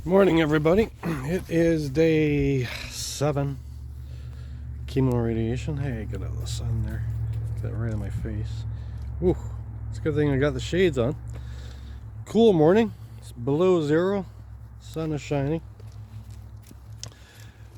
Morning, everybody. It is day 7. Chemo radiation. Hey, get out of the sun there. Get that right on my face. Ooh, it's a good thing I got the shades on. Cool morning. It's below 0. Sun is shining.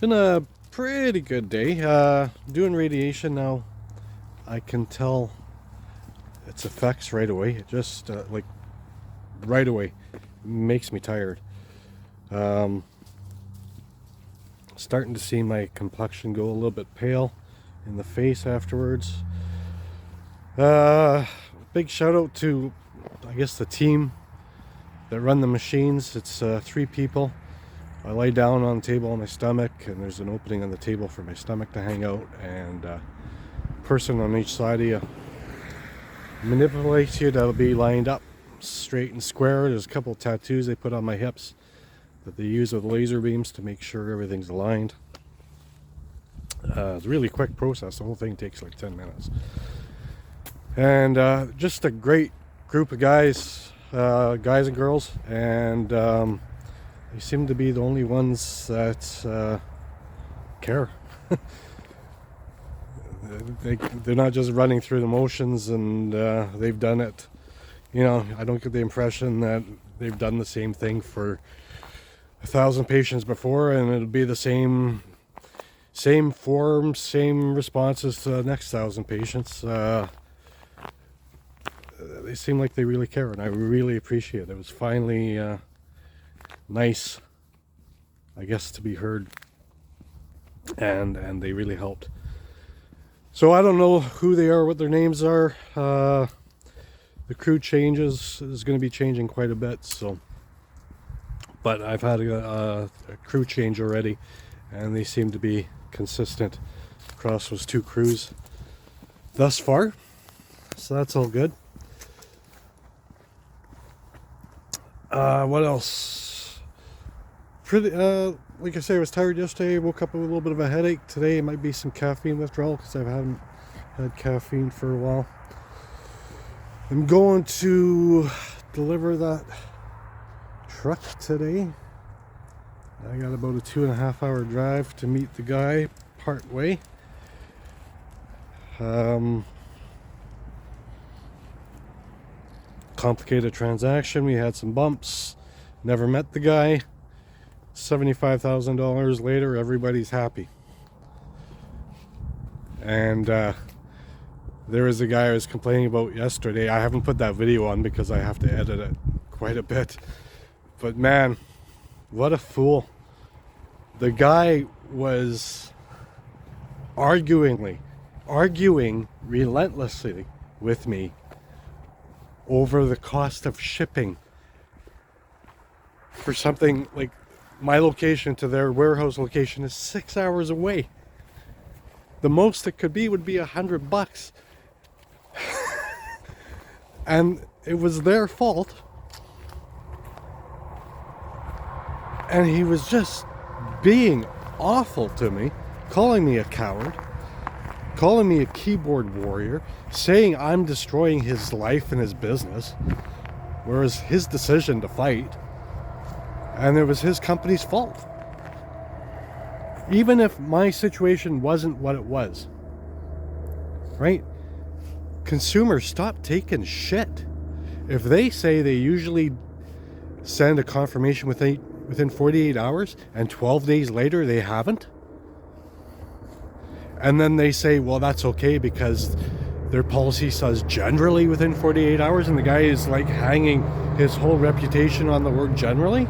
Been a pretty good day. Doing radiation now. I can tell its effects right away. It just like right away makes me tired. Starting to see my complexion go a little bit pale in the face afterwards. Big shout out to, I guess, the team that run the machines. It's 3 people. I lay down on the table on my stomach, and there's an opening on the table for my stomach to hang out, and a person on each side of you manipulates you. That'll be lined up straight and square. There's a couple of tattoos they put on my hips that they use with laser beams to make sure everything's aligned. It's a really quick process. The whole thing takes like 10 minutes. And just a great group of guys and girls, and they seem to be the only ones that care. They're not just running through the motions, and they've done it. You know, I don't get the impression that they've done the same thing for 1,000 patients before, and it'll be the same forms, same responses to the next 1,000 patients. They seem like they really care, and I really appreciate it. It was finally nice, I guess, to be heard, and they really helped. So I don't know who they are, what their names are. The crew changes is going to be changing quite a bit, so. But I've had a crew change already, and they seem to be consistent across those 2 crews thus far. So that's all good. What else? Like I say, I was tired yesterday. Woke up with a little bit of a headache. Today it might be some caffeine withdrawal because I haven't had caffeine for a while. I'm going to deliver that truck today. I got about a 2.5 hour drive to meet the guy part way. Complicated transaction. We had some bumps. Never met the guy. $75,000 later, everybody's happy. And there was a guy I was complaining about yesterday. I haven't put that video on because I have to edit it quite a bit. But man, what a fool. The guy was arguing relentlessly with me over the cost of shipping for something like my location to their warehouse location is 6 hours away. The most it could be would be $100. And it was their fault. And he was just being awful to me, calling me a coward, calling me a keyboard warrior, saying I'm destroying his life and his business, whereas his decision to fight, and it was his company's fault. Even if my situation wasn't what it was, right? Consumers, stop taking shit. If they say they usually send a confirmation within 48 hours, and 12 days later they haven't. And then they say, well, that's okay because their policy says generally within 48 hours, and the guy is like hanging his whole reputation on the word generally.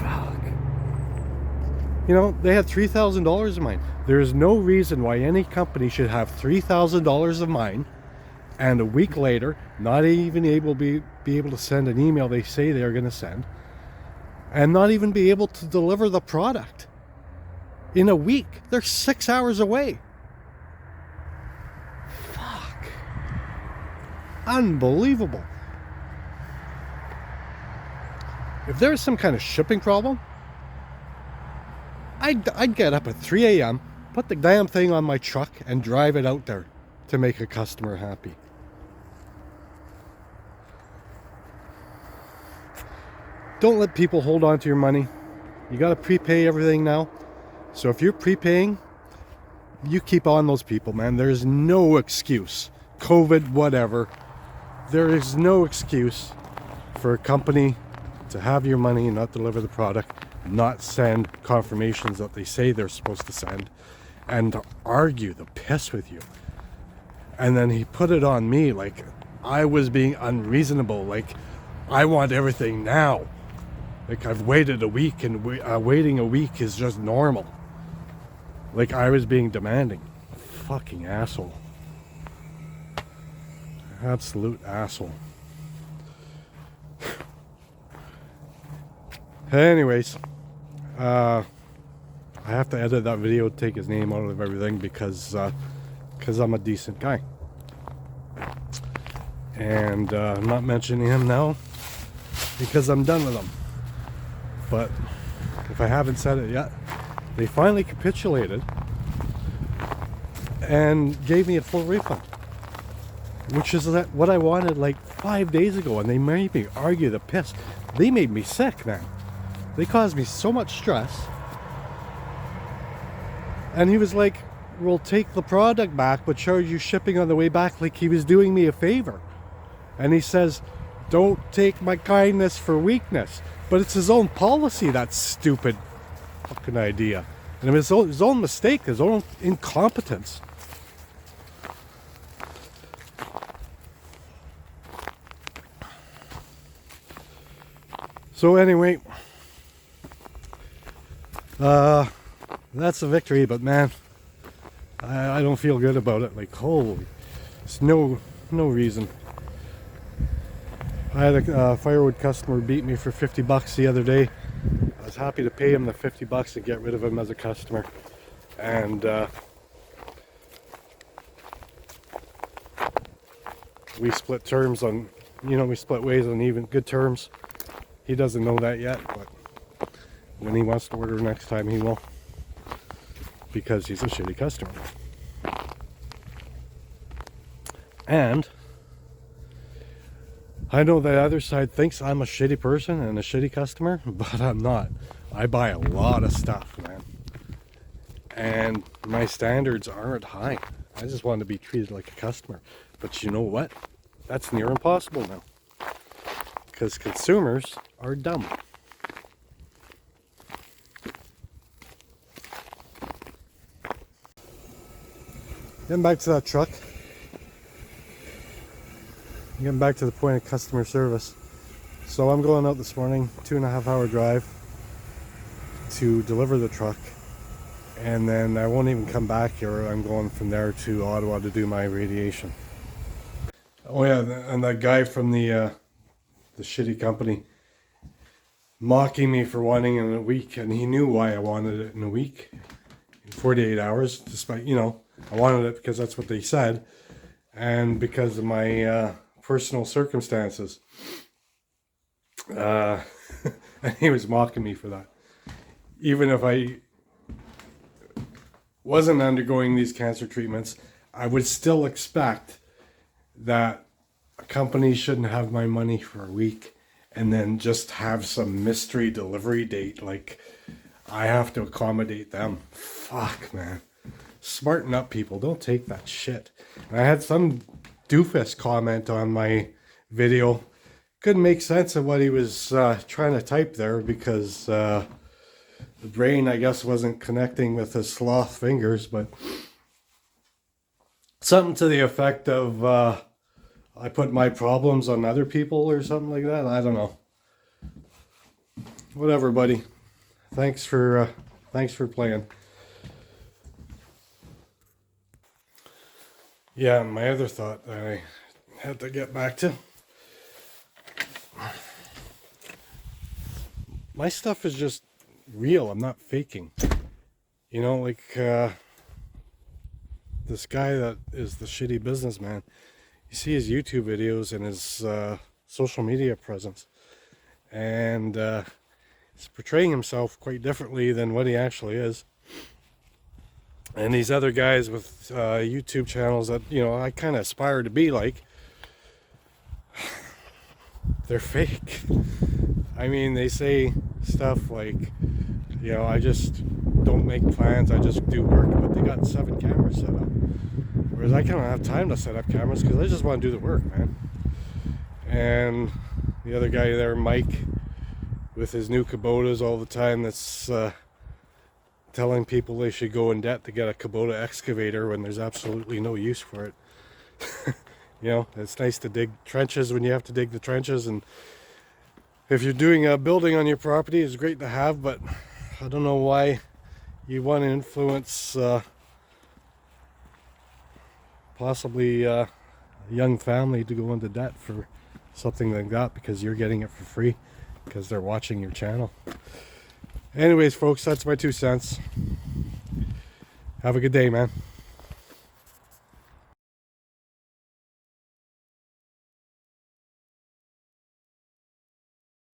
Fuck. You know, they had $3,000 of mine. There is no reason why any company should have $3,000 of mine, and a week later, not even be able to send an email they say they're going to send, and not even be able to deliver the product in a week. They're 6 hours away. Fuck. Unbelievable. If there's some kind of shipping problem, I'd get up at 3 a.m., put the damn thing on my truck, and drive it out there to make a customer happy. don't let people hold on to your money. You got to prepay everything now. So if you're prepaying, you keep on those people, man. There's no excuse. COVID, whatever. There is no excuse for a company to have your money and not deliver the product, not send confirmations that they say they're supposed to send, and to argue the piss with you. And then he put it on me like I was being unreasonable, like I want everything now. Like I've waited a week, and waiting a week is just normal. Like I was being demanding. Fucking asshole. Absolute asshole. Anyways, I have to edit that video, take his name out of everything because I'm a decent guy. And I'm not mentioning him now because I'm done with him. But if I haven't said it yet, they finally capitulated and gave me a full refund, which is what I wanted like 5 days ago, and they made me argue the piss. They made me sick, man. They caused me so much stress. And he was like, we'll take the product back but charge you shipping on the way back, like he was doing me a favor. And he says, don't take my kindness for weakness. But it's his own policy, that stupid fucking idea. And it was his own mistake, his own incompetence. So anyway, that's a victory, but man, I don't feel good about it. Like, holy, it's no reason. I had a firewood customer beat me for 50 bucks the other day. I was happy to pay him the 50 bucks and get rid of him as a customer. And we split terms on, we split ways on even good terms. He doesn't know that yet, but when he wants to order next time, he will. Because he's a shitty customer. And I know the other side thinks I'm a shitty person and a shitty customer, but I'm not. I buy a lot of stuff, man. And my standards aren't high. I just want to be treated like a customer. But you know what? That's near impossible now. Because consumers are dumb. Getting back to that truck. Getting back to the point of customer service. So I'm going out this morning, 2.5 hour drive to deliver the truck. And then I won't even come back here. I'm going from there to Ottawa to do my radiation. Oh yeah, and that guy from the shitty company mocking me for wanting it in a week, and he knew why I wanted it in a week, in 48 hours, despite, I wanted it because that's what they said, and because of my personal circumstances. And he was mocking me for that. Even if I wasn't undergoing these cancer treatments, I would still expect that a company shouldn't have my money for a week and then just have some mystery delivery date. Like, I have to accommodate them. Fuck, man. Smarten up, people. Don't take that shit. And I had some doofus comment on my video. Couldn't make sense of what he was trying to type there because the brain, I guess, wasn't connecting with his sloth fingers, but something to the effect of I put my problems on other people or something like that. I don't know. Whatever, buddy. Thanks for playing. Yeah, my other thought that I had to get back to. My stuff is just real. I'm not faking. This guy that is the shitty businessman. You see his YouTube videos and his social media presence. And he's portraying himself quite differently than what he actually is. And these other guys with YouTube channels that, I kind of aspire to be like, they're fake. I mean, they say stuff like, you know, I just don't make plans, I just do work, but they got 7 cameras set up. Whereas I kind of have time to set up cameras because I just want to do the work, man. And the other guy there, Mike, with his new Kubotas all the time, that's telling people they should go in debt to get a Kubota excavator when there's absolutely no use for it. You know, it's nice to dig trenches when you have to dig the trenches, and if you're doing a building on your property, it's great to have, but I don't know why you want to influence possibly a young family to go into debt for something like that because you're getting it for free because they're watching your channel. Anyways, folks, that's my 2 cents. Have a good day, man.